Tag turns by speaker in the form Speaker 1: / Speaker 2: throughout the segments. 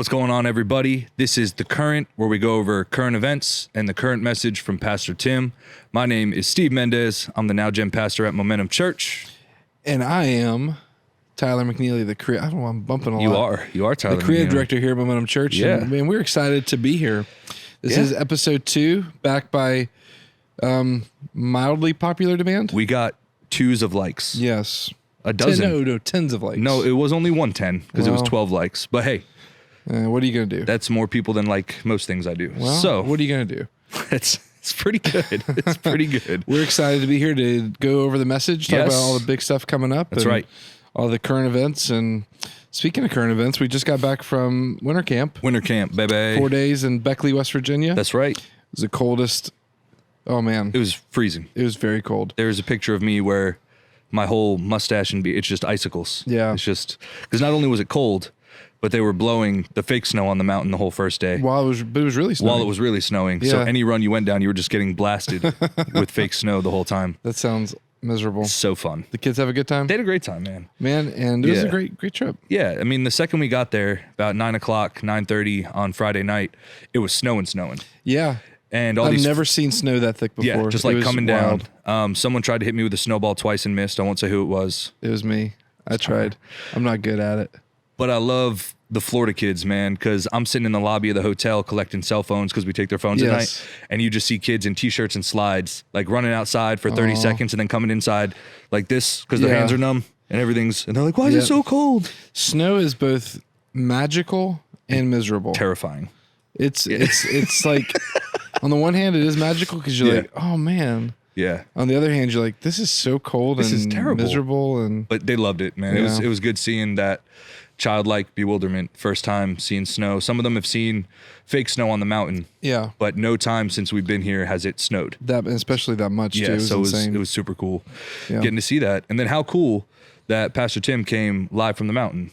Speaker 1: What's going on, everybody? This is The Current, where we go over current events and the current message from Pastor Tim. My name is Steve Mendez. I'm the Now Gen pastor at Momentum Church.
Speaker 2: And I am Tyler McNeely, the creative. I don't know, I'm bumping a lot.
Speaker 1: You are Tyler
Speaker 2: the creative
Speaker 1: McNeely.
Speaker 2: director here at Momentum Church.
Speaker 1: Yeah.
Speaker 2: And, man, we're excited to be here. This is episode 2, backed by mildly popular demand.
Speaker 1: We got 2s of likes.
Speaker 2: Yes.
Speaker 1: A dozen.
Speaker 2: No, tens of likes.
Speaker 1: No, it was only 110 because it was 12 likes. But hey,
Speaker 2: what are you going to do?
Speaker 1: that's more people than like most things I do.
Speaker 2: Well,
Speaker 1: so
Speaker 2: what are you going to do?
Speaker 1: it's pretty good. It's pretty good.
Speaker 2: We're excited to be here to go over the message, talk about
Speaker 1: Yes.
Speaker 2: all the big stuff coming up.
Speaker 1: That's
Speaker 2: and
Speaker 1: right.
Speaker 2: All the current events. And speaking of current events, we just got back from winter camp.
Speaker 1: Winter camp, baby.
Speaker 2: 4 days in Beckley, West Virginia.
Speaker 1: That's right.
Speaker 2: It was the coldest. Oh, man.
Speaker 1: It was freezing.
Speaker 2: It was very cold.
Speaker 1: There's a picture of me where my whole mustache and it's just icicles.
Speaker 2: Yeah.
Speaker 1: It's just, because not only was it cold, but they were blowing the fake snow on the mountain the whole first day.
Speaker 2: It was really snowing.
Speaker 1: While it was really snowing. So
Speaker 2: Yeah.
Speaker 1: any run you went down, you were just getting blasted with fake snow the whole time.
Speaker 2: That sounds miserable.
Speaker 1: So fun.
Speaker 2: The kids have a good time?
Speaker 1: They had a great time, man.
Speaker 2: And it was a
Speaker 1: Yeah.
Speaker 2: great trip.
Speaker 1: Yeah, I mean, the second we got there, about 9 o'clock, 9:30 on Friday night, it was snowing.
Speaker 2: Yeah.
Speaker 1: And all
Speaker 2: I've
Speaker 1: these,
Speaker 2: never seen snow that thick before.
Speaker 1: yeah, just
Speaker 2: It
Speaker 1: like
Speaker 2: was
Speaker 1: coming
Speaker 2: wild.
Speaker 1: down. Someone tried to hit me with a snowball twice and missed. I won't say who it was.
Speaker 2: It was me. I tried. I'm not good at it.
Speaker 1: But I love the Florida kids, man, because I'm sitting in the lobby of the hotel collecting cell phones because we take their phones at
Speaker 2: Yes.
Speaker 1: night. And you just see kids in T-shirts and slides, like running outside for 30 seconds and then coming inside like this because their
Speaker 2: Yeah.
Speaker 1: hands are numb and everything's, and they're like, why is it
Speaker 2: Yep.
Speaker 1: so cold?
Speaker 2: Snow is both magical and miserable.
Speaker 1: Terrifying.
Speaker 2: It's like, on the one hand, it is magical because you're
Speaker 1: Yeah.
Speaker 2: like, oh, man.
Speaker 1: Yeah.
Speaker 2: On the other hand, you're like, this is so cold
Speaker 1: This
Speaker 2: and
Speaker 1: is terrible.
Speaker 2: miserable. And
Speaker 1: But they loved it, man.
Speaker 2: Yeah.
Speaker 1: It was good seeing that childlike bewilderment. First time seeing snow. Some of them have seen fake snow on the mountain,
Speaker 2: yeah,
Speaker 1: but no time since we've been here has it snowed.
Speaker 2: that especially that much too.
Speaker 1: Yeah,
Speaker 2: It was
Speaker 1: so
Speaker 2: insane.
Speaker 1: it was super cool
Speaker 2: Yeah.
Speaker 1: getting to see that. And then how cool that Pastor Tim came live from the mountain.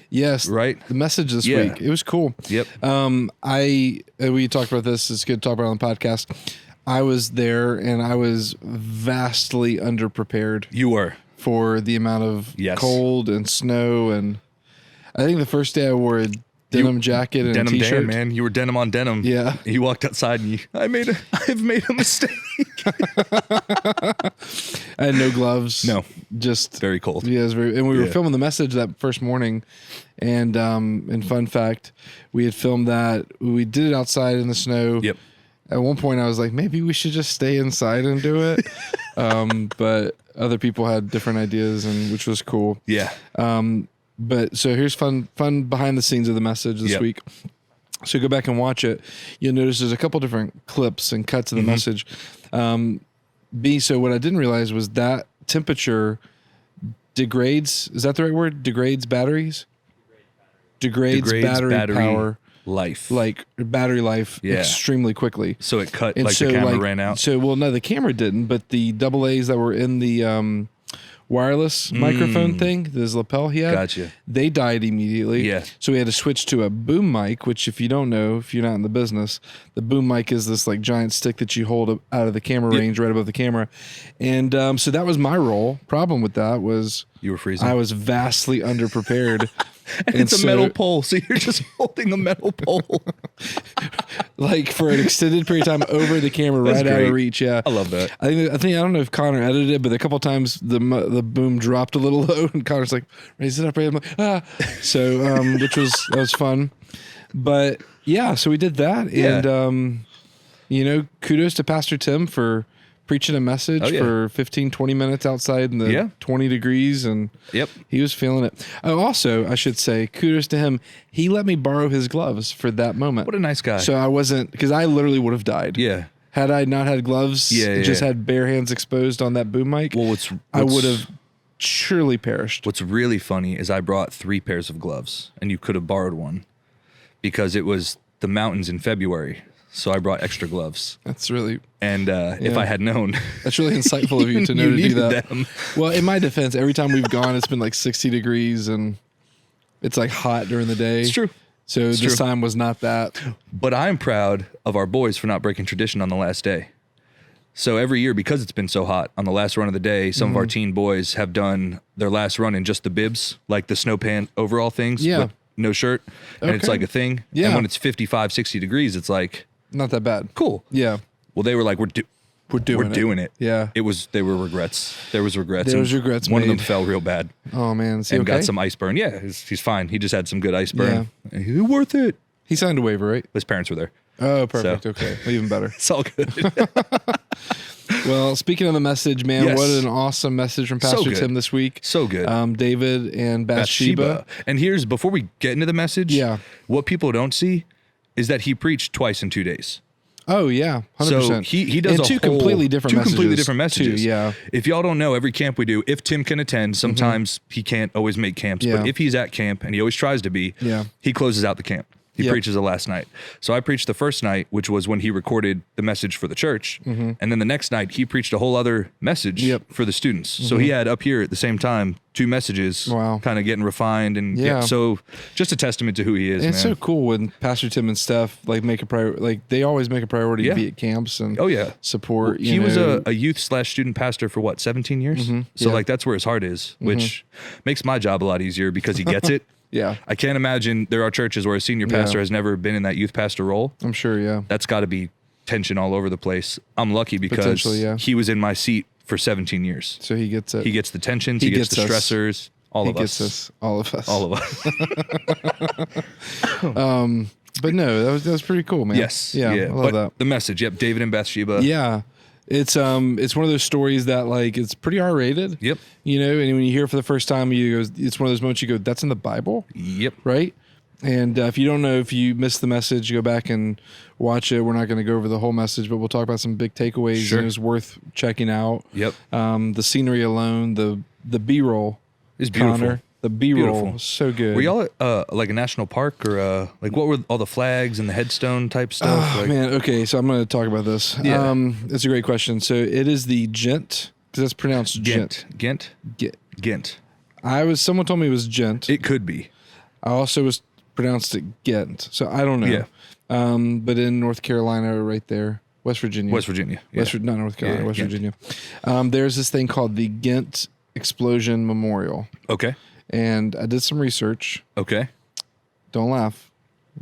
Speaker 2: Yes.
Speaker 1: Right?
Speaker 2: The message this
Speaker 1: Yeah.
Speaker 2: week. It was cool.
Speaker 1: Yep.
Speaker 2: We talked about this. It's good to talk about it on the podcast. I was there and I was vastly underprepared
Speaker 1: You were.
Speaker 2: for the amount of
Speaker 1: Yes.
Speaker 2: cold and snow. And I think the first day I wore a denim jacket and
Speaker 1: Denim
Speaker 2: a t-shirt.
Speaker 1: Dan, man. You were denim on denim.
Speaker 2: Yeah.
Speaker 1: You walked outside and I've made a mistake.
Speaker 2: I had no gloves.
Speaker 1: No.
Speaker 2: Just
Speaker 1: Very cold.
Speaker 2: Yeah, it was very, and we were
Speaker 1: Yeah.
Speaker 2: filming the message that first morning, and fun fact, we had filmed that. We did it outside in the snow.
Speaker 1: Yep.
Speaker 2: At one point, I was like, maybe we should just stay inside and do it, but other people had different ideas, and which was cool.
Speaker 1: Yeah.
Speaker 2: But so here's fun behind the scenes of the message this
Speaker 1: Yep.
Speaker 2: week. So go back and watch it. You'll notice there's a couple different clips and cuts of the message. So what I didn't realize was that temperature degrades. Is that the right word? Degrades batteries? Degrades battery power,
Speaker 1: life.
Speaker 2: like battery life,
Speaker 1: Yeah.
Speaker 2: extremely quickly.
Speaker 1: So it cut
Speaker 2: And
Speaker 1: like
Speaker 2: so,
Speaker 1: the camera
Speaker 2: like,
Speaker 1: ran out.
Speaker 2: So, well, no, the camera didn't, but the AA's that were in the wireless microphone thing, this lapel he had,
Speaker 1: Gotcha.
Speaker 2: they died immediately.
Speaker 1: Yeah.
Speaker 2: So we had to switch to a boom mic, which if you don't know, if you're not in the business, the boom mic is this like giant stick that you hold out of the camera range right above the camera. And so that was my role. Problem with that was
Speaker 1: You were freezing.
Speaker 2: I was vastly underprepared.
Speaker 1: and it's a metal pole, so you're just holding a metal pole.
Speaker 2: like for an extended period of time over the camera,
Speaker 1: That's
Speaker 2: right out
Speaker 1: great.
Speaker 2: of reach. Yeah,
Speaker 1: I love that.
Speaker 2: I don't know if Connor edited it, but a couple of times the boom dropped a little low, and Connor's like, "Raise it up, raise it up." I'm like, ah. So that was fun. But yeah, so we did that,
Speaker 1: Yeah.
Speaker 2: and kudos to Pastor Tim for preaching a message
Speaker 1: Oh, yeah.
Speaker 2: for 15, 20 minutes outside in the
Speaker 1: Yeah.
Speaker 2: 20 degrees, and
Speaker 1: Yep.
Speaker 2: he was feeling it. Oh, also, I should say, kudos to him. He let me borrow his gloves for that moment.
Speaker 1: What a nice guy.
Speaker 2: So I wasn't, because I literally would have died.
Speaker 1: Yeah.
Speaker 2: Had I not had gloves,
Speaker 1: Yeah,
Speaker 2: just
Speaker 1: yeah.
Speaker 2: had bare hands exposed on that boom mic,
Speaker 1: Well,
Speaker 2: I would have surely perished.
Speaker 1: What's really funny is I brought 3 pairs of gloves, and you could have borrowed one because it was the mountains in February. So I brought extra gloves.
Speaker 2: That's really
Speaker 1: And if I had known,
Speaker 2: that's really insightful of you to know to do
Speaker 1: needed
Speaker 2: that.
Speaker 1: them.
Speaker 2: Well, in my defense, every time we've gone, it's been like 60 degrees and it's like hot during the day.
Speaker 1: It's true.
Speaker 2: So
Speaker 1: It's
Speaker 2: this
Speaker 1: true.
Speaker 2: time was not that.
Speaker 1: But I'm proud of our boys for not breaking tradition on the last day. So every year, because it's been so hot, on the last run of the day, some of our teen boys have done their last run in just the bibs, like the snow pant overall things.
Speaker 2: Yeah.
Speaker 1: But no shirt, and it's
Speaker 2: Okay.
Speaker 1: like a thing.
Speaker 2: Yeah.
Speaker 1: And when it's 55, 60 degrees, it's like,
Speaker 2: Not that bad.
Speaker 1: cool.
Speaker 2: Yeah.
Speaker 1: Well, they were like, we're doing it.
Speaker 2: Yeah.
Speaker 1: They were regrets. There was regrets.
Speaker 2: There was
Speaker 1: and
Speaker 2: regrets
Speaker 1: One of them
Speaker 2: made.
Speaker 1: fell real bad
Speaker 2: Oh man. Is he
Speaker 1: and
Speaker 2: okay?
Speaker 1: got some ice burn. Yeah, he's fine. He just had some good ice burn. And he's worth it.
Speaker 2: He signed a waiver, right?
Speaker 1: His parents were there.
Speaker 2: Oh, perfect.
Speaker 1: So-
Speaker 2: Okay. Well, even better.
Speaker 1: It's all good.
Speaker 2: Well, speaking of the message, man,
Speaker 1: Yes.
Speaker 2: what an awesome message from
Speaker 1: So
Speaker 2: Pastor
Speaker 1: good.
Speaker 2: Tim this week.
Speaker 1: So good.
Speaker 2: David and Bathsheba.
Speaker 1: And here's, before we get into the message,
Speaker 2: Yeah.
Speaker 1: what people don't see is that he preached twice in 2 days.
Speaker 2: Oh yeah, 100%.
Speaker 1: So he does
Speaker 2: and
Speaker 1: a
Speaker 2: two
Speaker 1: whole-
Speaker 2: completely different
Speaker 1: messages.
Speaker 2: Too, yeah.
Speaker 1: If y'all don't know, every camp we do, if Tim can attend, sometimes he can't always make camps,
Speaker 2: Yeah.
Speaker 1: but if he's at camp, and he always tries to be,
Speaker 2: Yeah.
Speaker 1: he closes out the camp. He
Speaker 2: Yep.
Speaker 1: preaches the last night. So I preached the first night, which was when he recorded the message for the church. And then the next night, he preached a whole other message
Speaker 2: Yep.
Speaker 1: for the students. So he had up here at the same time 2 messages,
Speaker 2: Wow.
Speaker 1: kind of getting refined. And
Speaker 2: Yeah.
Speaker 1: so just a testament to who he is,
Speaker 2: And it's
Speaker 1: man.
Speaker 2: so cool when Pastor Tim and Steph like make a priority. Like they always make a priority
Speaker 1: Yeah.
Speaker 2: to be at camps and
Speaker 1: Oh, yeah.
Speaker 2: support.
Speaker 1: He was a youth/student pastor for what, 17 years? So
Speaker 2: Yeah.
Speaker 1: like that's where his heart is, which makes my job a lot easier because he gets it.
Speaker 2: yeah.
Speaker 1: I can't imagine there are churches where a senior pastor
Speaker 2: Yeah.
Speaker 1: has never been in that youth pastor role.
Speaker 2: I'm sure. Yeah.
Speaker 1: That's got to be tension all over the place. I'm lucky because
Speaker 2: Potentially, yeah.
Speaker 1: he was in my seat for 17 years.
Speaker 2: So he gets it.
Speaker 1: He gets the tensions,
Speaker 2: He
Speaker 1: he gets the
Speaker 2: gets us.
Speaker 1: stressors, all
Speaker 2: He
Speaker 1: of
Speaker 2: gets
Speaker 1: us.
Speaker 2: us. All of us.
Speaker 1: All of us.
Speaker 2: But no, that was pretty cool, man.
Speaker 1: Yes.
Speaker 2: Yeah. I love
Speaker 1: But
Speaker 2: that.
Speaker 1: the message, yep, David and Bathsheba.
Speaker 2: Yeah. It's one of those stories that like it's pretty R-rated.
Speaker 1: Yep.
Speaker 2: You know, and when you hear it for the first time, it's one of those moments you go, "That's in the Bible,"
Speaker 1: Yep.
Speaker 2: right? And if you don't know, if you missed the message, go back and watch it. We're not going to go over the whole message, but we'll talk about some big takeaways.
Speaker 1: Sure.
Speaker 2: And it's worth checking out.
Speaker 1: Yep.
Speaker 2: The scenery alone, the B-roll,
Speaker 1: It's beautiful.
Speaker 2: Connor, the B-roll,
Speaker 1: Beautiful.
Speaker 2: so good.
Speaker 1: Were y'all at like a national park or like what were all the flags and the headstone type stuff?
Speaker 2: Oh,
Speaker 1: like,
Speaker 2: man, okay, so I'm going to talk about this.
Speaker 1: Yeah.
Speaker 2: It's a great question. So it is the Gent, because that's pronounced
Speaker 1: Ghent.
Speaker 2: Gent.
Speaker 1: Ghent.
Speaker 2: Someone told me it was Gent.
Speaker 1: It could be.
Speaker 2: I also was pronounced it Ghent, so I don't know.
Speaker 1: Yeah.
Speaker 2: But in North Carolina, right there, West Virginia.
Speaker 1: West Virginia. Yeah.
Speaker 2: Not North Carolina,
Speaker 1: Yeah,
Speaker 2: West
Speaker 1: Ghent.
Speaker 2: Virginia. There's this thing called the Ghent Explosion Memorial,
Speaker 1: Okay.
Speaker 2: and I did some research.
Speaker 1: Okay.
Speaker 2: Don't laugh.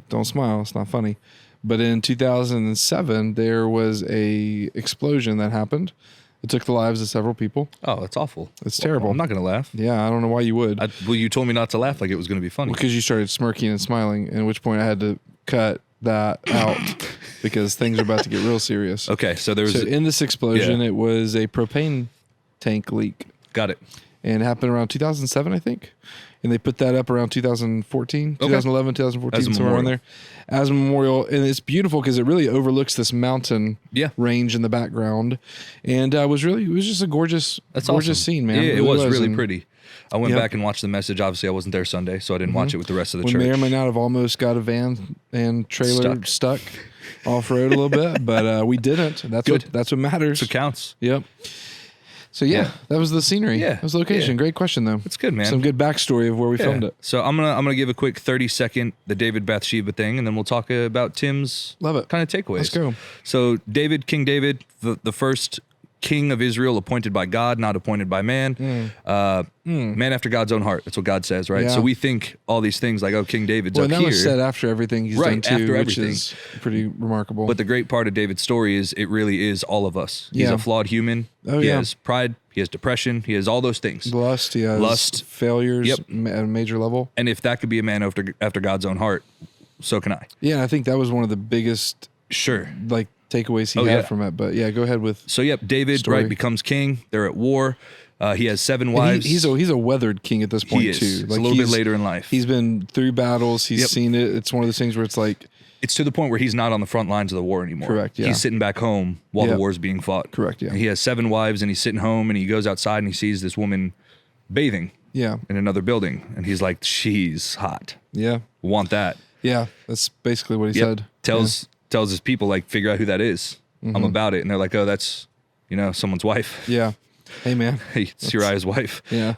Speaker 2: Don't smile. It's not funny. But in 2007, there was a explosion that happened. It took the lives of several people.
Speaker 1: Oh, that's awful.
Speaker 2: It's terrible.
Speaker 1: I'm not going to laugh.
Speaker 2: Yeah, I don't know why you would.
Speaker 1: Well, you told me not to laugh like it was going to be funny.
Speaker 2: Because you started smirking and smiling, at which point I had to cut that out because things are about to get real serious.
Speaker 1: Okay, so there was...
Speaker 2: So in this explosion, it was a propane tank leak,
Speaker 1: got it.
Speaker 2: and it happened around 2007, I think. And they put that up around 2014, 2011, 2014,
Speaker 1: As a
Speaker 2: somewhere around
Speaker 1: memorial.
Speaker 2: there, as a memorial. And it's beautiful because it really overlooks this mountain
Speaker 1: Yeah.
Speaker 2: range in the background, and it was just a gorgeous,
Speaker 1: That's
Speaker 2: gorgeous
Speaker 1: awesome.
Speaker 2: scene, man.
Speaker 1: Yeah, it was really
Speaker 2: And
Speaker 1: pretty. I went
Speaker 2: Yep.
Speaker 1: back and watched the message. Obviously, I wasn't there Sunday, so I didn't watch it with the rest of the
Speaker 2: We
Speaker 1: church.
Speaker 2: may or may not have almost got a van and trailer stuck off road a little bit, but we didn't. That's
Speaker 1: Good.
Speaker 2: what matters.
Speaker 1: It counts.
Speaker 2: Yep. So yeah,
Speaker 1: Yeah.
Speaker 2: that was the scenery.
Speaker 1: Yeah.
Speaker 2: That was the location.
Speaker 1: Yeah.
Speaker 2: Great question though.
Speaker 1: It's good, man.
Speaker 2: Some good backstory of where we filmed it.
Speaker 1: So I'm gonna give a quick 30-second the David Bathsheba thing, and then we'll talk about Tim's
Speaker 2: Love it.
Speaker 1: kind of takeaways.
Speaker 2: Let's go.
Speaker 1: So King David, the first king of Israel, appointed by God, not appointed by man. Man after God's own heart. That's what God says, right?
Speaker 2: Yeah.
Speaker 1: So we think all these things like, oh, King David's
Speaker 2: Well,
Speaker 1: up
Speaker 2: and that
Speaker 1: here.
Speaker 2: was said after everything he's
Speaker 1: Right,
Speaker 2: done too,
Speaker 1: after
Speaker 2: which
Speaker 1: everything.
Speaker 2: is pretty remarkable.
Speaker 1: But the great part of David's story is it really is all of us. He's
Speaker 2: Yeah.
Speaker 1: a flawed human.
Speaker 2: Oh,
Speaker 1: he
Speaker 2: yeah.
Speaker 1: has pride. He has depression. He has all those things.
Speaker 2: lust, he has
Speaker 1: Lust.
Speaker 2: failures
Speaker 1: Yep.
Speaker 2: at a major level.
Speaker 1: And if that could be a man after God's own heart, so can I.
Speaker 2: Yeah, and I think that was one of the biggest
Speaker 1: Sure.
Speaker 2: like takeaways he
Speaker 1: Oh,
Speaker 2: had
Speaker 1: yeah.
Speaker 2: from it. But yeah, go ahead with.
Speaker 1: So yep, David
Speaker 2: Story.
Speaker 1: right becomes king. They're at war. He has 7
Speaker 2: And
Speaker 1: wives.
Speaker 2: he's a weathered king at this point
Speaker 1: He is.
Speaker 2: too.
Speaker 1: It's a little bit later in life.
Speaker 2: He's been through battles. He's
Speaker 1: Yep.
Speaker 2: seen it. It's one of those things where it's like,
Speaker 1: It's to the point where he's not on the front lines of the war anymore.
Speaker 2: Correct, yeah.
Speaker 1: He's sitting back home while
Speaker 2: Yep.
Speaker 1: the war's being fought.
Speaker 2: Correct, yeah.
Speaker 1: And he has 7 wives, and he's sitting home, and he goes outside, and he sees this woman bathing
Speaker 2: yeah,
Speaker 1: in another building, and he's like, "She's hot.
Speaker 2: yeah,
Speaker 1: Want that?"
Speaker 2: yeah. That's basically what he
Speaker 1: Yep.
Speaker 2: said.
Speaker 1: Tells his people, like, figure out who that is. I'm about it, and they're like, "Oh, that's someone's wife.
Speaker 2: Yeah. Hey man.
Speaker 1: Hey, it's Uriah's wife."
Speaker 2: Yeah.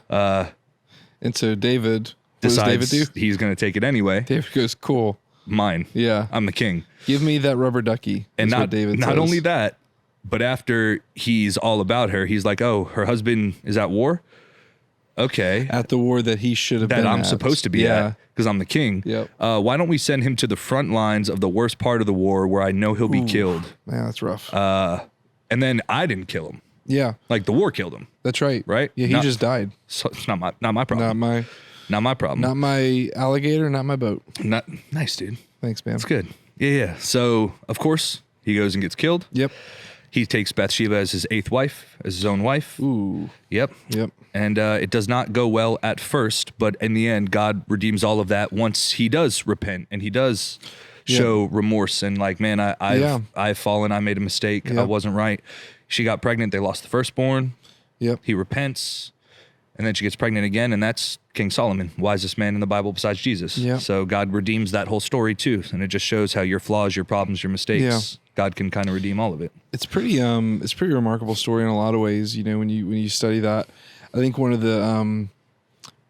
Speaker 2: And so David, what
Speaker 1: Decides
Speaker 2: does David do?
Speaker 1: he's going to take it anyway.
Speaker 2: David goes, "Cool.
Speaker 1: Mine.
Speaker 2: Yeah.
Speaker 1: I'm the king.
Speaker 2: Give me that rubber ducky."
Speaker 1: And
Speaker 2: is
Speaker 1: not
Speaker 2: what David
Speaker 1: not
Speaker 2: says.
Speaker 1: only that, but after he's all about her, he's like, "Oh, her husband is at war. Okay.
Speaker 2: at the war that he should have
Speaker 1: That
Speaker 2: been
Speaker 1: I'm
Speaker 2: at.
Speaker 1: supposed to be at because I'm the king.
Speaker 2: Yep.
Speaker 1: Why don't we send him to the front lines of the worst part of the war where I know he'll be killed?
Speaker 2: Man, that's rough.
Speaker 1: And then I didn't kill him.
Speaker 2: Yeah,
Speaker 1: Like the war killed him.
Speaker 2: that's right.
Speaker 1: Right?
Speaker 2: Yeah, he just died.
Speaker 1: So it's not my problem.
Speaker 2: Not
Speaker 1: Not my problem.
Speaker 2: my alligator, not my boat.
Speaker 1: Not nice, dude.
Speaker 2: Thanks, man.
Speaker 1: That's good. Yeah. So of course he goes and gets killed.
Speaker 2: Yep.
Speaker 1: He takes Bathsheba as his 8th wife, as his own wife.
Speaker 2: Ooh.
Speaker 1: Yep.
Speaker 2: Yep.
Speaker 1: And it does not go well at first, but in the end, God redeems all of that once he does repent and he does show remorse and like, man, I've fallen. I made a mistake. I wasn't right. She got pregnant. They lost the firstborn.
Speaker 2: Yep.
Speaker 1: He repents. And then she gets pregnant again, and that's King Solomon, wisest man in the Bible besides Jesus.
Speaker 2: Yeah.
Speaker 1: So God redeems that whole story too, and it just shows how your flaws, your problems, your mistakes, God can kind of redeem all of it.
Speaker 2: It's pretty remarkable story in a lot of ways. You know, when you study that, I think one of the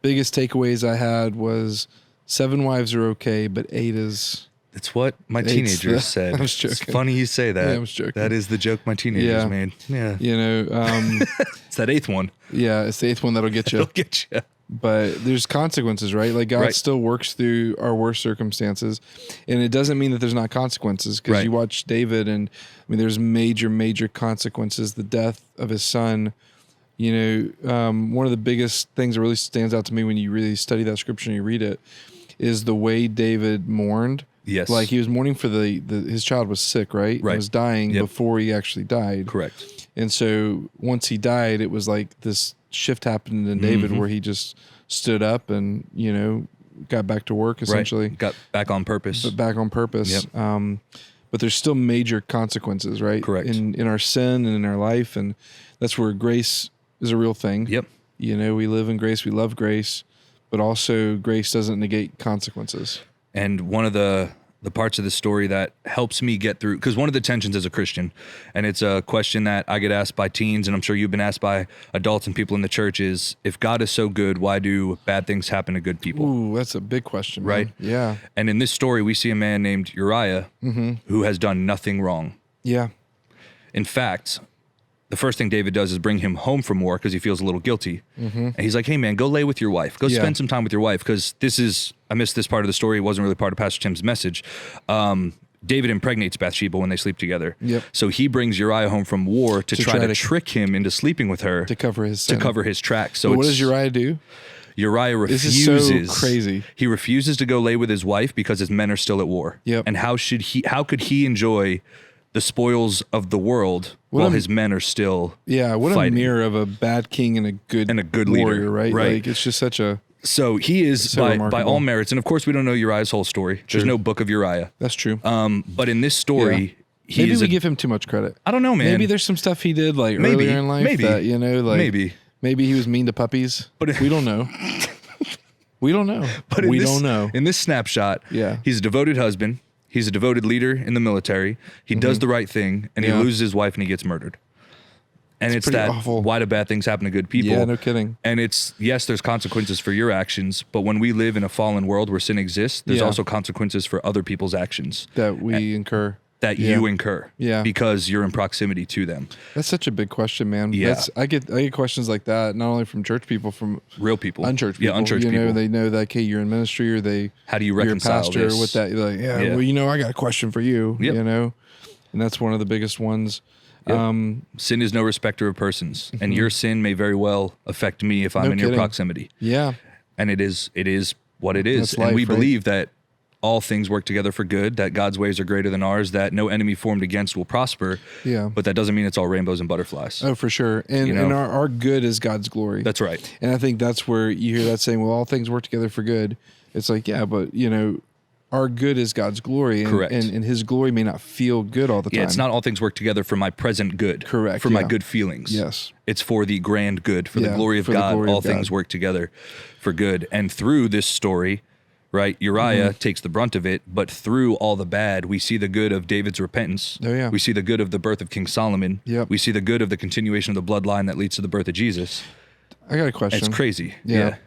Speaker 2: biggest takeaways I had was 7 wives are okay, but 8 is.
Speaker 1: It's what my teenagers said.
Speaker 2: I was joking.
Speaker 1: It's funny you say that.
Speaker 2: Yeah, I was joking.
Speaker 1: That is the joke my teenagers made. Yeah.
Speaker 2: You know,
Speaker 1: It's that 8th one.
Speaker 2: yeah, it's the 8th one that'll get you.
Speaker 1: It'll get you.
Speaker 2: But there's consequences, right? Like God still works through our worst circumstances, and it doesn't mean that there's not consequences. Because you watch David, and I mean, there's major consequences. The death of his son. You know, one of the biggest things that really stands out to me when you really study that scripture and you read it is the way David mourned.
Speaker 1: Yes.
Speaker 2: Like he was mourning for his child was sick, right?
Speaker 1: Right.
Speaker 2: He was dying before he actually died.
Speaker 1: Correct.
Speaker 2: And so once he died, it was like this shift happened in David where he just stood up and, you know, got back to work essentially.
Speaker 1: Right. Got back on purpose.
Speaker 2: But back on purpose.
Speaker 1: Yep.
Speaker 2: But there's still major consequences, right?
Speaker 1: Correct.
Speaker 2: In our sin and in our life. And that's where grace is a real thing.
Speaker 1: Yep.
Speaker 2: You know, we live in grace, we love grace, but also grace doesn't negate consequences.
Speaker 1: And one of the parts of the story that helps me get through, because one of the tensions as a Christian, and it's a question that I get asked by teens, and I'm sure you've been asked by adults and people in the church, is if God is so good, why do bad things happen to good people?
Speaker 2: Ooh, that's a big question, man.
Speaker 1: Right?
Speaker 2: Yeah.
Speaker 1: And in this story, we see a man named Uriah who has done nothing wrong.
Speaker 2: Yeah.
Speaker 1: In fact, the first thing David does is bring him home from war because he feels a little guilty. And he's like, hey, man, go lay with your wife. Go spend some time with your wife, because I missed this part of the story. It wasn't really part of Pastor Tim's message. David impregnates Bathsheba when they sleep together. Yep. So he brings Uriah home from war to try to trick him into sleeping with her.
Speaker 2: To cover his sin.
Speaker 1: To cover his tracks. So
Speaker 2: what does Uriah do?
Speaker 1: Uriah refuses.
Speaker 2: This is so crazy.
Speaker 1: He refuses to go lay with his wife because his men are still at war.
Speaker 2: Yep.
Speaker 1: And how could he enjoy the spoils of the world while his men are still fighting.
Speaker 2: A mirror of a bad king and a good warrior,
Speaker 1: leader,
Speaker 2: right?
Speaker 1: Right.
Speaker 2: Like it's just such a.
Speaker 1: So he is by all merits, and of course we don't know Uriah's whole story. There's no book of Uriah.
Speaker 2: That's true.
Speaker 1: But in this story,
Speaker 2: maybe we give him too much credit.
Speaker 1: I don't know, man.
Speaker 2: Maybe there's some stuff he did like earlier in life that, you know, like maybe he was mean to puppies. But we don't know. We don't know. But we don't know.
Speaker 1: In this snapshot, he's a devoted husband. He's a devoted leader in the military. He does the right thing, and he loses his wife, and he gets murdered. And it's that awful. Why do bad things happen to good people?
Speaker 2: Yeah, no kidding.
Speaker 1: And it's, yes, there's consequences for your actions, but when we live in a fallen world where sin exists, there's also consequences for other people's actions.
Speaker 2: That we incur.
Speaker 1: That you incur.
Speaker 2: Yeah.
Speaker 1: Because you're in proximity to them.
Speaker 2: That's such a big question, man.
Speaker 1: Yeah.
Speaker 2: I get questions like that, not only from church people, from
Speaker 1: real people.
Speaker 2: Unchurched people.
Speaker 1: Yeah, unchurched people.
Speaker 2: You know, they know that, okay, you're in ministry, or
Speaker 1: how do you reconcile
Speaker 2: you're a pastor
Speaker 1: this?
Speaker 2: with that. You're like, well, you know, I got a question for you, you know? And that's one of the biggest ones.
Speaker 1: Yep. Sin is no respecter of persons, and your sin may very well affect me if I'm in your proximity.
Speaker 2: Yeah.
Speaker 1: And it is what it is.
Speaker 2: That's life,
Speaker 1: and we believe that all things work together for good, that God's ways are greater than ours, that no enemy formed against will prosper.
Speaker 2: Yeah.
Speaker 1: But that doesn't mean it's all rainbows and butterflies.
Speaker 2: Oh, for sure. And, and our good is God's glory.
Speaker 1: That's right.
Speaker 2: And I think that's where you hear that saying, well, all things work together for good. It's like, yeah, but, you know, our good is God's glory. And,
Speaker 1: Correct.
Speaker 2: And his glory may not feel good all the time.
Speaker 1: Yeah, it's not all things work together for my present good.
Speaker 2: Correct.
Speaker 1: For my good feelings.
Speaker 2: Yes.
Speaker 1: It's for the grand good, for the glory of God. All things work together for good. And through this story, right, Uriah takes the brunt of it, but through all the bad, we see the good of David's repentance.
Speaker 2: Oh, yeah.
Speaker 1: We see the good of the birth of King Solomon.
Speaker 2: Yep.
Speaker 1: We see the good of the continuation of the bloodline that leads to the birth of Jesus.
Speaker 2: I got a question.
Speaker 1: It's crazy.
Speaker 2: Yeah.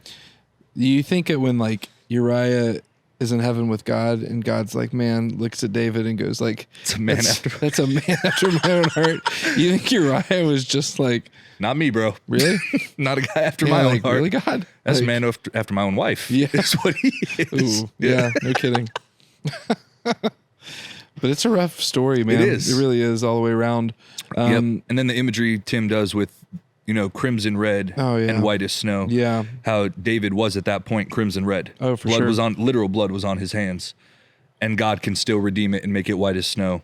Speaker 2: You think it when like Uriah is in heaven with God, and God's like, man, looks at David and goes like,
Speaker 1: It's a man after
Speaker 2: that's a man after my own heart. You think Uriah was just like,
Speaker 1: not me, bro.
Speaker 2: really?
Speaker 1: Not a guy after my own heart.
Speaker 2: Really, God?
Speaker 1: That's
Speaker 2: like,
Speaker 1: a man after my own wife.
Speaker 2: Yeah.
Speaker 1: Is what he is.
Speaker 2: Ooh, yeah, no kidding. But it's a rough story, man.
Speaker 1: It is.
Speaker 2: It really is all the way around.
Speaker 1: Yep. And then the imagery Tim does with, crimson red and white as snow.
Speaker 2: Yeah.
Speaker 1: How David was at that point crimson red.
Speaker 2: Oh, for
Speaker 1: blood
Speaker 2: sure.
Speaker 1: Literal blood was on his hands. And God can still redeem it and make it white as snow.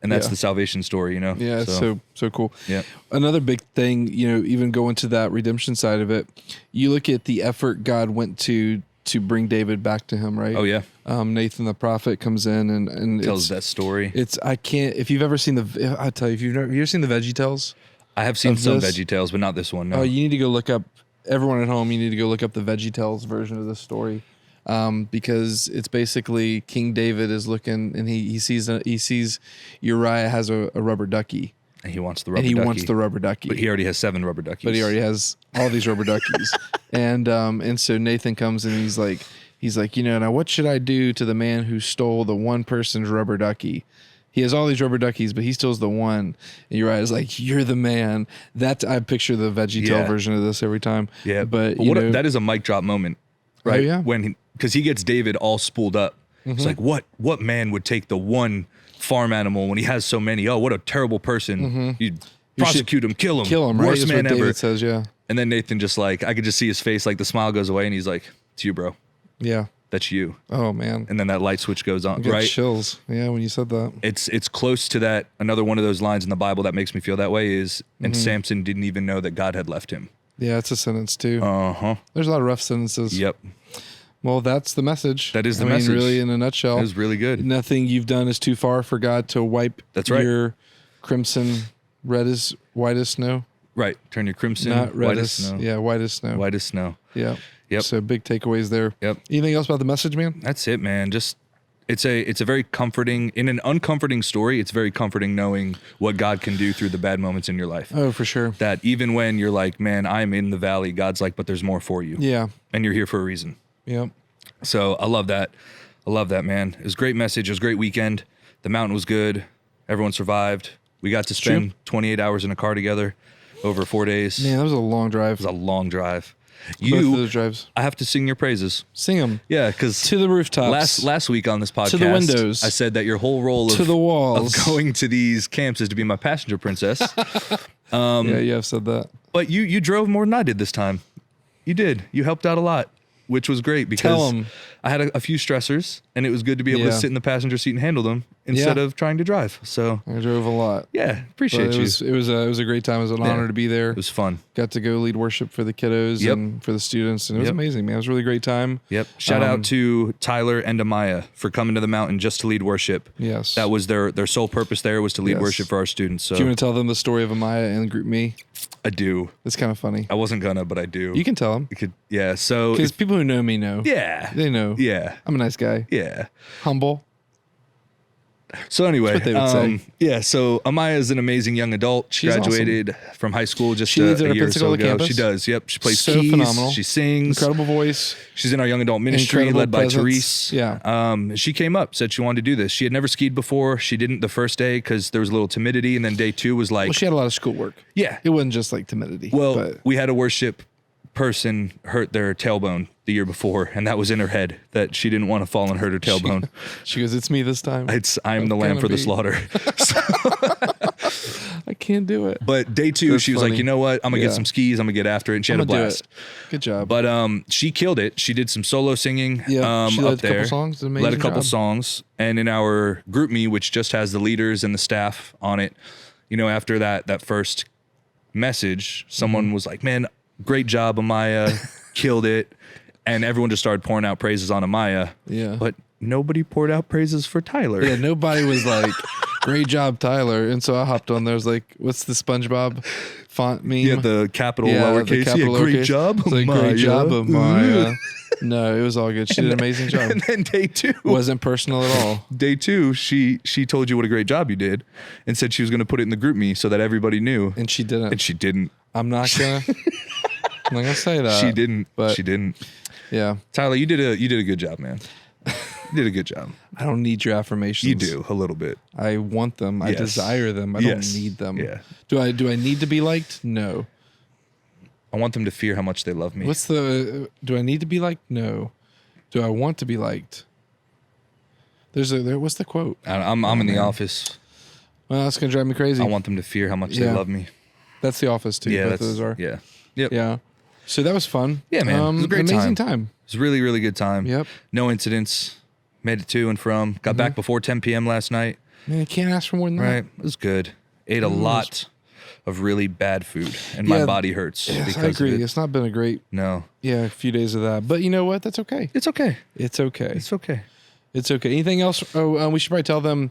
Speaker 1: And that's the salvation story,
Speaker 2: Yeah, it's so cool.
Speaker 1: Yeah.
Speaker 2: Another big thing, even going to that redemption side of it, you look at the effort God went to bring David back to him, right?
Speaker 1: Oh, yeah.
Speaker 2: Nathan the prophet comes in and
Speaker 1: Tells that story.
Speaker 2: If you've ever seen I'll tell you, have you ever seen the VeggieTales?
Speaker 1: I have seen some VeggieTales, but not this one. No.
Speaker 2: Oh, you need to go look up, everyone at home, you need to go look up the VeggieTales version of this story. Because it's basically King David is looking and he sees Uriah has a rubber ducky.
Speaker 1: And he wants the rubber ducky. But he already has 7 rubber duckies.
Speaker 2: But he already has all these rubber duckies. And so Nathan comes and he's like, now what should I do to the man who stole the one person's rubber ducky? He has all these rubber duckies, but he steals the one. And Uriah's like, you're the man. I picture the VeggieTale version of this every time.
Speaker 1: Yeah.
Speaker 2: But
Speaker 1: that is a mic drop moment, right?
Speaker 2: Oh, yeah.
Speaker 1: Because he gets David all spooled up. It's like, what man would take the one farm animal when he has so many? Oh, what a terrible person. You prosecute him, kill him,
Speaker 2: right?
Speaker 1: Worst man
Speaker 2: David
Speaker 1: ever.
Speaker 2: Says, yeah.
Speaker 1: And then Nathan just I could just see his face, like the smile goes away and he's like, it's you, bro.
Speaker 2: Yeah.
Speaker 1: That's you.
Speaker 2: Oh, man.
Speaker 1: And then that light switch goes on,
Speaker 2: I got
Speaker 1: right?
Speaker 2: chills. Yeah, when you said that.
Speaker 1: It's close to that. Another one of those lines in the Bible that makes me feel that way is, and Samson didn't even know that God had left him.
Speaker 2: Yeah, it's a sentence too.
Speaker 1: Uh-huh.
Speaker 2: There's a lot of rough sentences.
Speaker 1: Yep.
Speaker 2: Well, that's the message.
Speaker 1: That is the message.
Speaker 2: Really, in a nutshell.
Speaker 1: It was really good.
Speaker 2: Nothing you've done is too far for God to wipe your crimson red as white as snow.
Speaker 1: Right. Turn your crimson
Speaker 2: Not red
Speaker 1: white
Speaker 2: as
Speaker 1: as snow.
Speaker 2: Yeah, white as snow.
Speaker 1: White as snow.
Speaker 2: Yeah.
Speaker 1: Yep.
Speaker 2: So big takeaways there.
Speaker 1: Yep.
Speaker 2: Anything else about the message, man?
Speaker 1: That's it, man. Just it's a very comforting, in an uncomforting story, it's very comforting knowing what God can do through the bad moments in your life.
Speaker 2: Oh, for sure.
Speaker 1: That even when you're like, man, I'm in the valley, God's like, but there's more for you.
Speaker 2: Yeah.
Speaker 1: And you're here for a reason.
Speaker 2: Yep.
Speaker 1: So I love that. Man. It was a great message. It was a great weekend. The mountain was good. Everyone survived. We got to spend 28 hours in a car together over 4 days.
Speaker 2: Man, that was a long drive.
Speaker 1: It was a long drive.
Speaker 2: Both of those drives.
Speaker 1: I have to sing your praises.
Speaker 2: Sing them.
Speaker 1: Yeah, because
Speaker 2: to the rooftops.
Speaker 1: Last week on this podcast,
Speaker 2: to the windows.
Speaker 1: I said that your whole role
Speaker 2: to the walls
Speaker 1: of going to these camps is to be my passenger princess.
Speaker 2: Yeah, you have said that.
Speaker 1: But you drove more than I did this time. You did. You helped out a lot, which was great because I had a few stressors, and it was good to be able to sit in the passenger seat and handle them instead of trying to drive. So
Speaker 2: I drove a lot.
Speaker 1: Yeah, appreciate you.
Speaker 2: It was a great time. It was an honor to be there.
Speaker 1: It was fun.
Speaker 2: Got to go lead worship for the kiddos and for the students, and it was amazing, man. It was a really great time.
Speaker 1: Yep. Shout out to Tyler and Amaya for coming to the mountain just to lead worship.
Speaker 2: Yes.
Speaker 1: That was their sole purpose there was to lead worship for our students. So
Speaker 2: do you want to tell them the story of Amaya and Group Me?
Speaker 1: I do.
Speaker 2: It's kind of funny.
Speaker 1: I wasn't gonna, but I do.
Speaker 2: You can tell them.
Speaker 1: You could, yeah. So
Speaker 2: because people who know me know.
Speaker 1: Yeah.
Speaker 2: They know.
Speaker 1: Yeah.
Speaker 2: I'm a nice guy.
Speaker 1: Yeah.
Speaker 2: Humble.
Speaker 1: So anyway,
Speaker 2: that's what they would say.
Speaker 1: Yeah. So Amaya is an amazing young adult. She graduated from high school just a year or so ago.
Speaker 2: Campus.
Speaker 1: She does. Yep. She plays
Speaker 2: so
Speaker 1: keys.
Speaker 2: Phenomenal.
Speaker 1: She sings.
Speaker 2: Incredible voice.
Speaker 1: She's in our young adult ministry led by Therese.
Speaker 2: Yeah.
Speaker 1: She came up, said she wanted to do this. She had never skied before. She didn't the first day because there was a little timidity, and then day 2 was like.
Speaker 2: Well, she had a lot of schoolwork.
Speaker 1: Yeah.
Speaker 2: It wasn't just like timidity.
Speaker 1: Well, we had a worship person hurt their tailbone the year before, and that was in her head that she didn't want to fall and hurt her tailbone.
Speaker 2: She goes, "It's me this time.
Speaker 1: I'm the lamb for the slaughter."
Speaker 2: I can't do it.
Speaker 1: But day 2, she was like, you know what? I'm gonna get some skis. I'm gonna get after it. And she had a blast.
Speaker 2: Good job.
Speaker 1: But she killed it. She did some solo singing.
Speaker 2: She led
Speaker 1: up there.
Speaker 2: A couple songs. Amazing
Speaker 1: led a couple
Speaker 2: job.
Speaker 1: songs. And in our group me, which just has the leaders and the staff on it, after that first message, someone was like, "Man, great job, Amaya. Killed it." And everyone just started pouring out praises on Amaya.
Speaker 2: Yeah.
Speaker 1: But nobody poured out praises for Tyler.
Speaker 2: Yeah, nobody was like, "Great job, Tyler." And so I hopped on there. I was like, "What's the SpongeBob font meme?"
Speaker 1: Yeah, the capital lowercase.
Speaker 2: Great
Speaker 1: job,
Speaker 2: Amaya.
Speaker 1: Like,
Speaker 2: great job, Amaya. No, it was all good. She did an amazing job.
Speaker 1: And then day 2
Speaker 2: wasn't personal at all.
Speaker 1: Day 2, she told you what a great job you did, and said she was going to put it in the group me so that everybody knew.
Speaker 2: And she didn't.
Speaker 1: And she didn't.
Speaker 2: I'm not gonna say that.
Speaker 1: She didn't.
Speaker 2: But
Speaker 1: she didn't.
Speaker 2: Yeah,
Speaker 1: Tyler, you did a good job, man. You did a good job.
Speaker 2: I don't need your affirmations.
Speaker 1: You do a little bit.
Speaker 2: I want them. I
Speaker 1: Yes.
Speaker 2: desire them. I
Speaker 1: Yes.
Speaker 2: don't need them.
Speaker 1: Yeah.
Speaker 2: Do I need to be liked? No.
Speaker 1: I want them to fear how much they love me.
Speaker 2: Do I need to be liked? No. Do I want to be liked? What's the quote?
Speaker 1: I'm in the office.
Speaker 2: Well, that's gonna drive me crazy.
Speaker 1: I want them to fear how much they love me.
Speaker 2: That's The Office too.
Speaker 1: Yeah,
Speaker 2: Both of those are.
Speaker 1: Yeah. Yep.
Speaker 2: Yeah. So that was fun.
Speaker 1: Yeah, man. It was a great
Speaker 2: amazing time.
Speaker 1: It was a really, really good time.
Speaker 2: Yep.
Speaker 1: No incidents. Made it to and from. Got back before 10 p.m. last night.
Speaker 2: Man, you can't ask for more than that.
Speaker 1: Right. It was good. Ate a lot of really bad food, and my body hurts
Speaker 2: Yes,
Speaker 1: because
Speaker 2: I agree.
Speaker 1: of it.
Speaker 2: It's not been a great
Speaker 1: No.
Speaker 2: a few days of that. But you know what? That's okay.
Speaker 1: It's okay.
Speaker 2: It's okay.
Speaker 1: It's okay.
Speaker 2: It's okay. Anything else? Oh, we should probably tell them.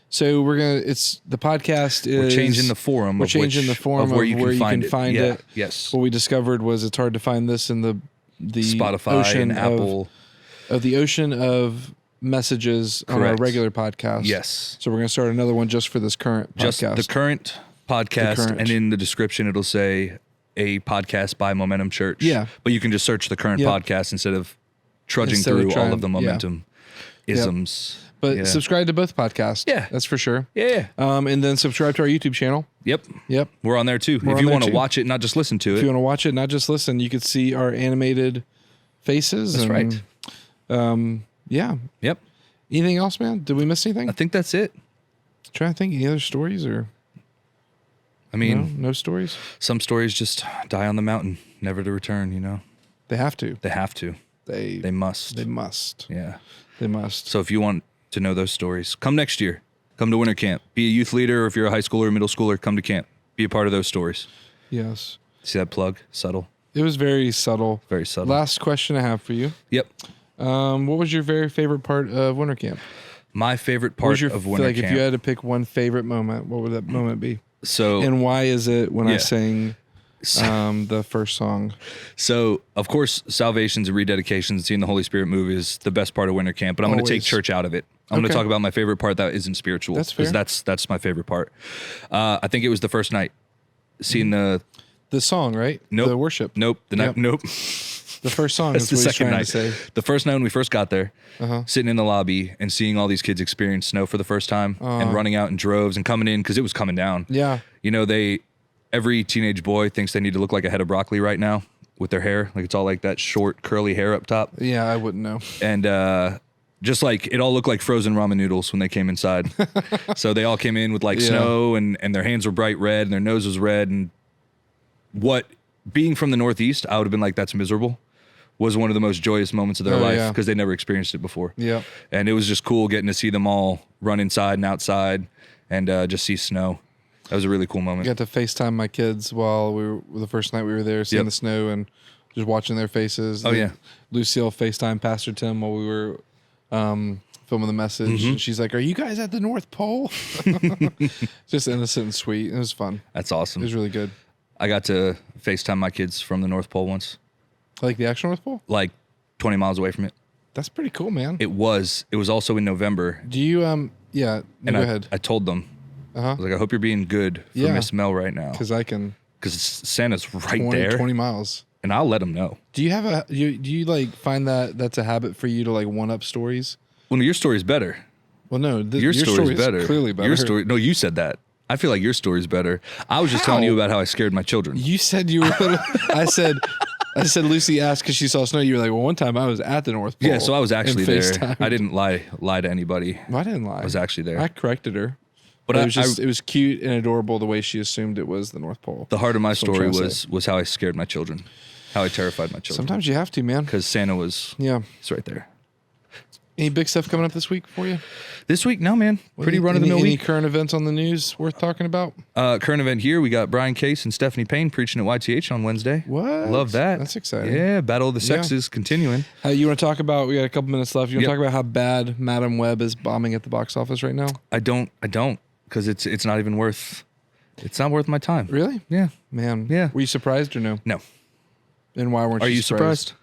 Speaker 2: So the podcast is.
Speaker 1: We're changing the forum.
Speaker 2: We're changing the forum
Speaker 1: of where you can find it.
Speaker 2: it.
Speaker 1: Yes.
Speaker 2: What we discovered was it's hard to find this in the
Speaker 1: Spotify
Speaker 2: ocean
Speaker 1: and Apple.
Speaker 2: of the ocean of messages on our
Speaker 1: Correct.
Speaker 2: regular podcast.
Speaker 1: Yes.
Speaker 2: So we're going to start another one just for this current
Speaker 1: Just
Speaker 2: podcast.
Speaker 1: the current podcast,
Speaker 2: The current.
Speaker 1: and in the description it'll say a podcast by Momentum Church.
Speaker 2: Yeah.
Speaker 1: But you can just search the current
Speaker 2: Yep.
Speaker 1: podcast instead of trudging
Speaker 2: Instead of
Speaker 1: through all
Speaker 2: trying-
Speaker 1: of the Momentum isms.
Speaker 2: But
Speaker 1: Yeah.
Speaker 2: subscribe to both podcasts.
Speaker 1: Yeah.
Speaker 2: That's for sure.
Speaker 1: Yeah.
Speaker 2: And then subscribe to our YouTube channel.
Speaker 1: Yep.
Speaker 2: Yep.
Speaker 1: We're on there too.
Speaker 2: We're
Speaker 1: If
Speaker 2: on
Speaker 1: you
Speaker 2: there
Speaker 1: want to
Speaker 2: too.
Speaker 1: watch it, not just listen to
Speaker 2: If you
Speaker 1: it.
Speaker 2: want to watch it, not just listen, you could see our animated faces.
Speaker 1: That's
Speaker 2: and,
Speaker 1: right.
Speaker 2: Yeah.
Speaker 1: Yep.
Speaker 2: Anything else, man? Did we miss anything?
Speaker 1: I think that's it.
Speaker 2: Trying to think any other stories or
Speaker 1: I mean,
Speaker 2: no stories?
Speaker 1: some stories just die on the mountain, never to return, you know?
Speaker 2: They have to.
Speaker 1: They have to.
Speaker 2: They
Speaker 1: must.
Speaker 2: They must.
Speaker 1: Yeah.
Speaker 2: They must.
Speaker 1: So if you want to know those stories, come next year. Come to winter camp. Be a youth leader, or if you're a high schooler or middle schooler, come to camp. Be a part of those stories.
Speaker 2: Yes.
Speaker 1: See that plug? Subtle.
Speaker 2: It was very subtle.
Speaker 1: Very subtle.
Speaker 2: Last question I have for you.
Speaker 1: Yep.
Speaker 2: What was your very favorite part of winter camp?
Speaker 1: My favorite
Speaker 2: What was
Speaker 1: part of winter camp.
Speaker 2: If you had to pick one favorite moment, what would that moment be?
Speaker 1: So
Speaker 2: And why is it when I
Speaker 1: Yeah.
Speaker 2: sang the first song?
Speaker 1: So, of course, salvations and rededications, seeing the Holy Spirit move is the best part of winter camp, but I'm going to take
Speaker 2: Always.
Speaker 1: church out of it. I'm going
Speaker 2: Okay.
Speaker 1: to talk about my favorite part that isn't spiritual.
Speaker 2: That's
Speaker 1: because
Speaker 2: fair.
Speaker 1: that's my favorite part. I think it was the first night. Seeing the...
Speaker 2: The song, right?
Speaker 1: Nope.
Speaker 2: The worship.
Speaker 1: Nope. The night...
Speaker 2: Yep.
Speaker 1: Nope.
Speaker 2: The first song
Speaker 1: That's
Speaker 2: is
Speaker 1: the
Speaker 2: what he's
Speaker 1: second
Speaker 2: trying
Speaker 1: night.
Speaker 2: to say.
Speaker 1: The first night when we first got there,
Speaker 2: Uh-huh.
Speaker 1: sitting in the lobby and seeing all these kids experience snow for the first time and running out in droves and coming in because it was coming down.
Speaker 2: Yeah.
Speaker 1: You know, every teenage boy thinks they need to look like a head of broccoli right now with their hair. Like it's all like that short, curly hair up top.
Speaker 2: Yeah, I wouldn't know.
Speaker 1: And just like it all looked like frozen ramen noodles when they came inside. So they all came in with like
Speaker 2: Yeah.
Speaker 1: snow and their hands were bright red and their nose was red. And being from the Northeast, I would have been like, that's miserable. Was one of the most joyous moments of their
Speaker 2: Oh,
Speaker 1: life
Speaker 2: yeah.
Speaker 1: because they never experienced it before.
Speaker 2: Yeah.
Speaker 1: And it was just cool getting to see them all run inside and outside and just see snow. That was a really cool
Speaker 2: I
Speaker 1: moment.
Speaker 2: got to FaceTime my kids while the first night we were there, seeing
Speaker 1: Yep.
Speaker 2: the snow and just watching their faces.
Speaker 1: Oh, yeah.
Speaker 2: Lucille FaceTime Pastor Tim while we were filming the message.
Speaker 1: Mm-hmm.
Speaker 2: And she's like, "Are you guys at the North Pole?" Just innocent and sweet. It was fun.
Speaker 1: That's
Speaker 2: It
Speaker 1: awesome.
Speaker 2: was really good.
Speaker 1: I got to FaceTime my kids from the North Pole once,
Speaker 2: Like the actual North Pole?
Speaker 1: like 20 miles away from it.
Speaker 2: That's pretty cool, man.
Speaker 1: It was also in November.
Speaker 2: Do you, yeah,
Speaker 1: And
Speaker 2: go
Speaker 1: I,
Speaker 2: ahead.
Speaker 1: I told them, I
Speaker 2: Uh-huh.
Speaker 1: was like, I hope you're being good for
Speaker 2: Yeah.
Speaker 1: Miss Mel right now.
Speaker 2: Because I can
Speaker 1: Because Santa's right
Speaker 2: 20,
Speaker 1: there.
Speaker 2: 20 miles.
Speaker 1: And I'll let them know.
Speaker 2: Do you have do you like find that's a habit for you to like one up stories?
Speaker 1: Well, your story's better.
Speaker 2: Well, no,
Speaker 1: Your story's
Speaker 2: is
Speaker 1: better.
Speaker 2: clearly better.
Speaker 1: Your story. No, you said that. I feel like your story's better. I was just
Speaker 2: How?
Speaker 1: telling you about how I scared my children.
Speaker 2: You said you were. I said Lucy asked because she saw snow. You were like, well, one time I was at the North Pole.
Speaker 1: Yeah, so I was actually
Speaker 2: and
Speaker 1: there.
Speaker 2: FaceTimed.
Speaker 1: I didn't lie to anybody.
Speaker 2: Well, I didn't lie.
Speaker 1: I was actually there.
Speaker 2: I corrected her.
Speaker 1: But
Speaker 2: But it was cute and adorable the way she assumed it was the North Pole.
Speaker 1: the heart of my
Speaker 2: That's what I'm
Speaker 1: story
Speaker 2: trying to
Speaker 1: was how I scared my children, how I terrified my children.
Speaker 2: Sometimes you have to, man.
Speaker 1: Because Santa was
Speaker 2: Yeah.
Speaker 1: it's right there.
Speaker 2: Any big stuff coming up this week for you?
Speaker 1: This week, no man, pretty run of the mill
Speaker 2: Any
Speaker 1: week.
Speaker 2: current events on the news worth talking about?
Speaker 1: Current event here, we got Brian Case and Stephanie Payne preaching at YTH on Wednesday.
Speaker 2: What?
Speaker 1: Love that.
Speaker 2: That's exciting.
Speaker 1: Yeah, Battle of the Sexes continuing.
Speaker 2: You want to talk about? We got a couple minutes left. You want to
Speaker 1: Yep.
Speaker 2: talk about how bad Madam Web is bombing at the box office right now?
Speaker 1: I don't, because it's not even worth. It's not worth my time.
Speaker 2: Really?
Speaker 1: Yeah.
Speaker 2: Man.
Speaker 1: Yeah.
Speaker 2: Were you surprised or no?
Speaker 1: No.
Speaker 2: And why weren't
Speaker 1: Are
Speaker 2: you
Speaker 1: you surprised?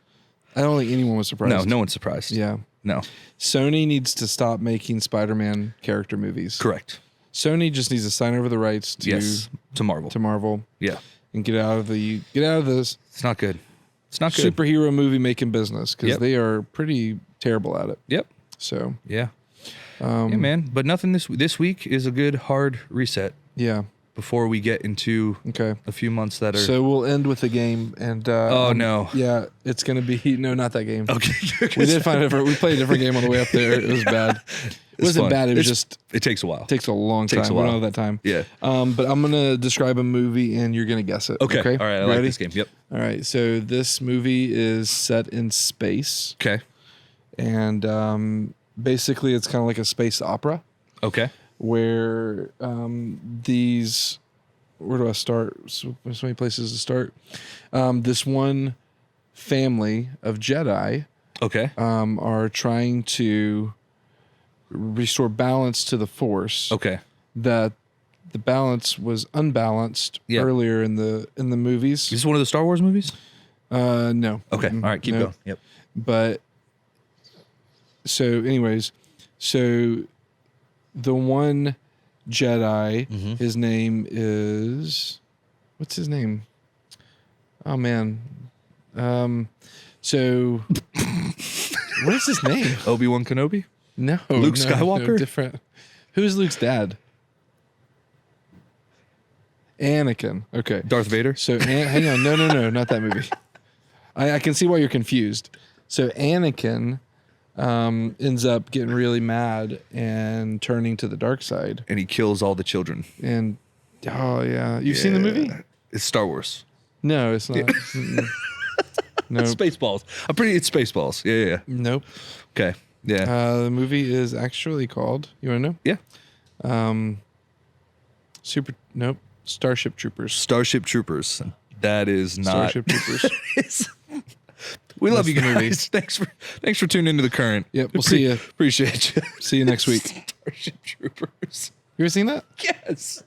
Speaker 2: I don't think anyone was surprised.
Speaker 1: No, no one's surprised.
Speaker 2: Yeah.
Speaker 1: No.
Speaker 2: Sony needs to stop making Spider-Man character movies.
Speaker 1: Correct.
Speaker 2: Sony just needs to sign over the rights to
Speaker 1: Yes. To Marvel.
Speaker 2: Marvel
Speaker 1: Yeah.
Speaker 2: and get out of this
Speaker 1: It's not good. It's not good.
Speaker 2: superhero movie making business because
Speaker 1: Yep.
Speaker 2: they are pretty terrible at it.
Speaker 1: Yep.
Speaker 2: So
Speaker 1: Yeah. Yeah, man. But nothing this week is a good hard reset
Speaker 2: yeah.
Speaker 1: before we get into
Speaker 2: Okay.
Speaker 1: a few months that are.
Speaker 2: So we'll end with a game, and
Speaker 1: no.
Speaker 2: yeah, it's gonna be not that game.
Speaker 1: Okay.
Speaker 2: We did we played a different game on the way up there. It was bad. It wasn't
Speaker 1: fun.
Speaker 2: bad. It was just
Speaker 1: It takes a while.
Speaker 2: it takes a long time.
Speaker 1: Takes a
Speaker 2: We
Speaker 1: while.
Speaker 2: don't have that time.
Speaker 1: Yeah.
Speaker 2: But I'm gonna describe a movie, and you're gonna guess it.
Speaker 1: Okay.
Speaker 2: Okay.
Speaker 1: All right. I
Speaker 2: You
Speaker 1: like
Speaker 2: ready?
Speaker 1: this game. Yep.
Speaker 2: All right. So this movie is set in space,
Speaker 1: Okay.
Speaker 2: and basically it's kind of like a space opera
Speaker 1: Okay.
Speaker 2: where these. Where do I start? So many places to start. This one family of Jedi
Speaker 1: Okay.
Speaker 2: are trying to restore balance to the Force.
Speaker 1: Okay.
Speaker 2: That the balance was unbalanced
Speaker 1: Yeah.
Speaker 2: earlier in the movies.
Speaker 1: Is this one of the Star Wars movies?
Speaker 2: No.
Speaker 1: Okay. All right. Keep
Speaker 2: No.
Speaker 1: going. Yep.
Speaker 2: But so, anyways, so the one Jedi, his name is, what's his name? Oh man. So what is his name?
Speaker 1: Obi-Wan Kenobi?
Speaker 2: No,
Speaker 1: Luke
Speaker 2: no,
Speaker 1: Skywalker?
Speaker 2: different. Who's Luke's dad? Anakin. Okay.
Speaker 1: Darth Vader?
Speaker 2: So hang on. No, not that movie. I can see why you're confused. So Anakin ends up getting really mad and turning to the dark side.
Speaker 1: And he kills all the children.
Speaker 2: And oh yeah, you've seen the movie?
Speaker 1: It's Star Wars.
Speaker 2: No, it's not. Mm-mm. Nope.
Speaker 1: Spaceballs. It's Spaceballs. Yeah.
Speaker 2: Nope.
Speaker 1: Okay. Yeah.
Speaker 2: The movie is actually called. You want to know?
Speaker 1: Yeah.
Speaker 2: Starship Troopers.
Speaker 1: Starship Troopers. That is not.
Speaker 2: Starship Troopers.
Speaker 1: We love
Speaker 2: That's
Speaker 1: you
Speaker 2: the movie.
Speaker 1: guys. Thanks for tuning into The Current.
Speaker 2: Yep, we'll see you.
Speaker 1: Appreciate you.
Speaker 2: See you next week.
Speaker 1: Starship Troopers.
Speaker 2: You ever seen that?
Speaker 1: Yes.